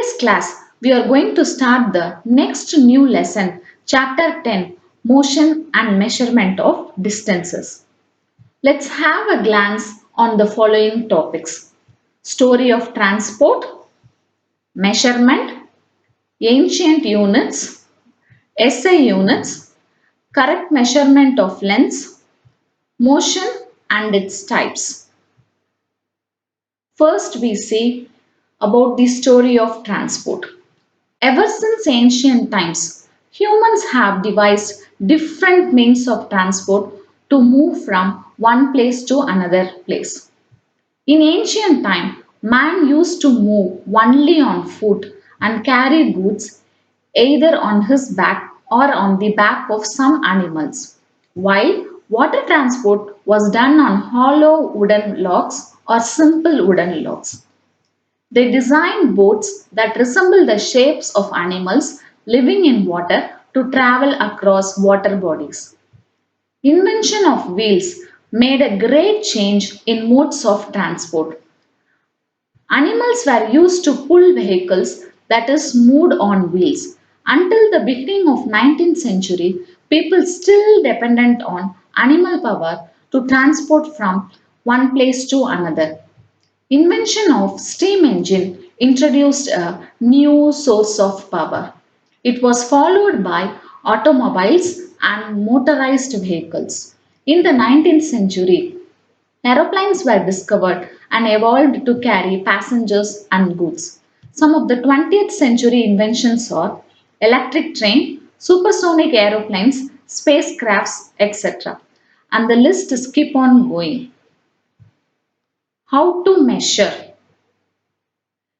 today's class, we are going to start the next new lesson, Chapter 10, Motion and Measurement of Distances. Let's have a glance on the following topics: story of transport, measurement, ancient units, SI units, correct measurement of lengths, motion and its types. First, we see about the story of transport. Ever since ancient times, humans have devised different means of transport to move from one place to another place. In ancient time, man used to move only on foot and carry goods either on his back or on the back of some animals, while water transport was done on hollow wooden logs or simple wooden logs. They designed boats that resemble the shapes of animals living in water to travel across water bodies. Invention of wheels made a great change in modes of transport. Animals were used to pull vehicles that is moved on wheels. Until the beginning of 19th century, people still dependent on animal power to transport from one place to another. Invention of steam engine introduced a new source of power. It was followed by automobiles and motorized vehicles. In the 19th century, aeroplanes were discovered and evolved to carry passengers and goods. Some of the 20th century inventions are electric train, supersonic aeroplanes, spacecrafts, etc. And the list is keep on going. How to measure?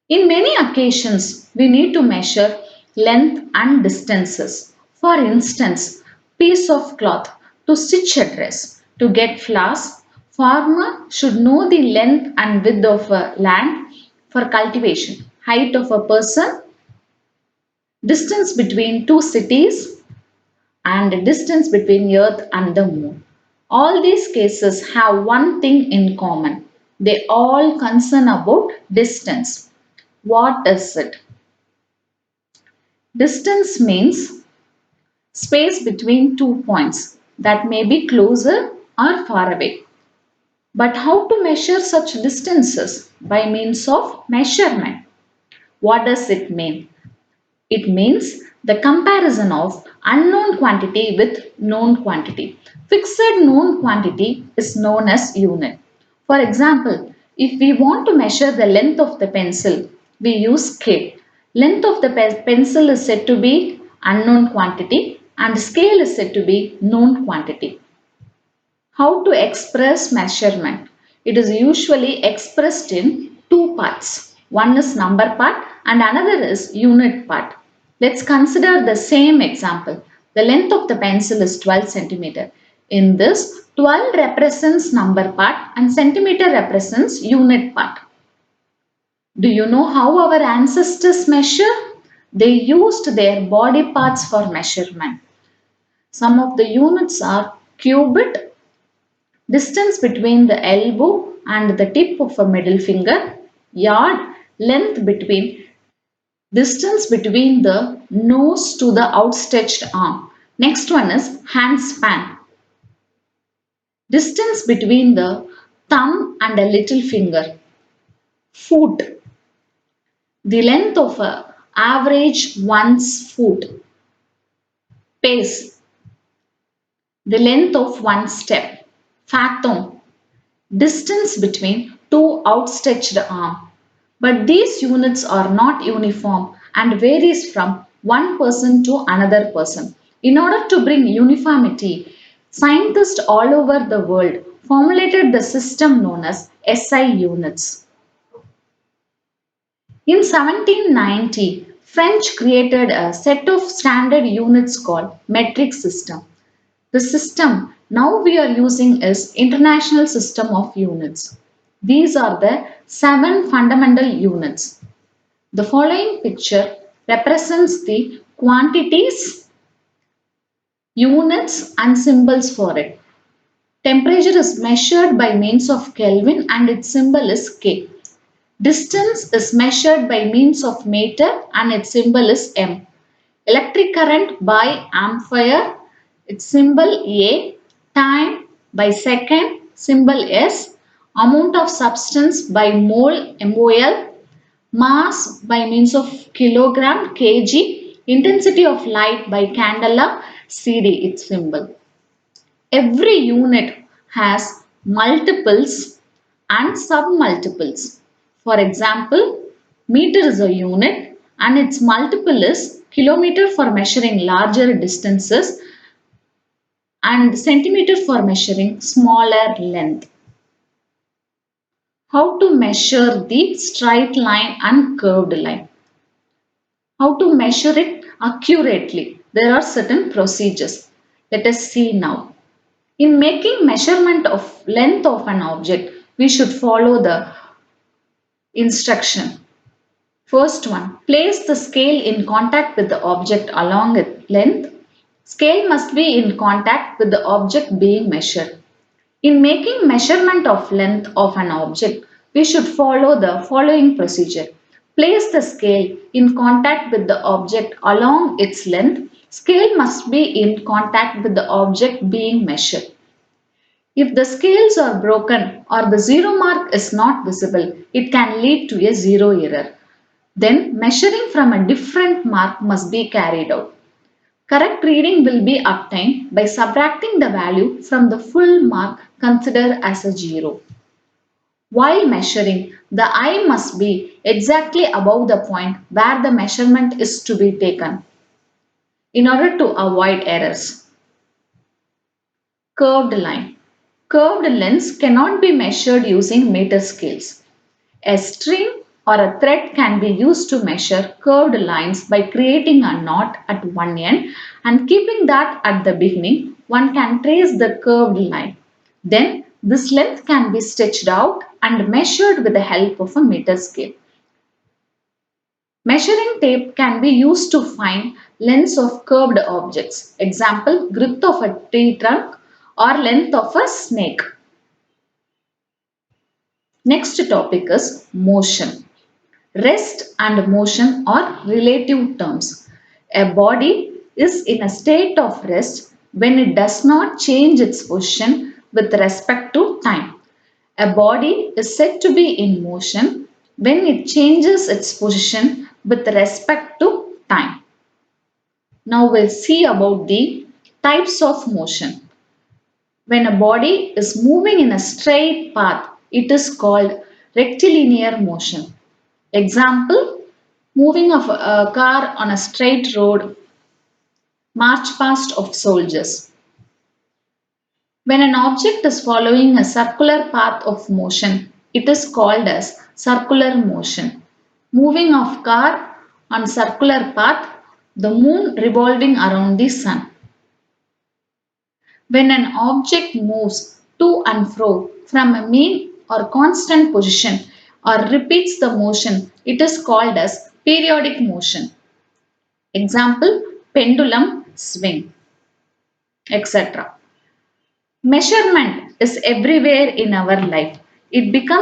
In many occasions, we need to measure length and distances. For instance, piece of cloth to stitch a dress. To get flowers, farmer should know the length and width of a land for cultivation, height of a person, distance between two cities, and distance between earth and the moon. All these cases have one thing in common. They all concern about distance. What is it? Distance means space between two points that may be closer or far away. But how to measure such distances? By means of measurement. What does it mean? It means the comparison of unknown quantity with known quantity. Fixed known quantity is known as unit. For example, if we want to measure the length of the pencil, we use scale. Length of the pencil is said to be unknown quantity and scale is said to be known quantity. How to express measurement? It is usually expressed in two parts. One is number part and another is unit part. Let's consider the same example. The length of the pencil is 12 centimeter. In this, 12 represents number part and centimeter represents unit part. Do you know how our ancestors measure? They used their body parts for measurement. Some of the units are cubit, distance between the elbow and the tip of a middle finger, yard, length between, distance between the nose to the outstretched arm. Next one is hand span, distance between the thumb and a little finger, foot, the length of a average one's foot, pace, the length of one step, fathom, distance between two outstretched arms. But these units are not uniform and varies from one person to another person. In order to bring uniformity, scientists all over the world formulated the system known as SI units. In 1790, French created a set of standard units called metric system. The system now we are using is International System of Units. These are the seven fundamental units. The following picture represents the quantities, units and symbols for it. Temperature is measured by means of Kelvin and its symbol is K. Distance is measured by means of meter and its symbol is M. Electric current by ampere, its symbol A. Time by second, symbol S. Amount of substance by mole, MOL. Mass by means of kilogram, kg. Intensity of light by candela, CD, its symbol. Every unit has multiples and submultiples. For example, meter is a unit and its multiple is kilometer for measuring larger distances and centimeter for measuring smaller length. How to measure the straight line and curved line? How to measure it accurately? There are certain procedures. Let us see now. In making measurement of length of an object, we should follow the instruction. First one, place the scale in contact with the object along its length. Scale must be in contact with the object being measured. In making measurement of length of an object, we should follow the following procedure. Place the scale in contact with the object along its length. Scale must be in contact with the object being measured. If the scales are broken or the zero mark is not visible, it can lead to a zero error. Then measuring from a different mark must be carried out. Correct reading will be obtained by subtracting the value from the full mark considered as a zero. While measuring, the eye must be exactly above the point where the measurement is to be taken in order to avoid errors. Curved line. Curved lengths cannot be measured using meter scales. A string or a thread can be used to measure curved lines by creating a knot at one end and keeping that at the beginning. One can trace the curved line. Then this length can be stitched out and measured with the help of a meter scale. Measuring tape can be used to find lengths of curved objects. Example, width of a tree trunk or length of a snake. Next topic is motion. Rest and motion are relative terms. A body is in a state of rest when it does not change its position with respect to time. A body is said to be in motion when it changes its position with respect to time. Now we'll see about the types of motion. When a body is moving in a straight path, it is called rectilinear motion. Example, moving of a car on a straight road, march past of soldiers. When an object is following a circular path of motion, it is called as circular motion. Moving of car on circular path, the moon revolving around the sun. When an object moves to and fro from a mean or constant position or repeats the motion, it is called as periodic motion. Example, pendulum swing, etc. Measurement is everywhere in our life. It becomes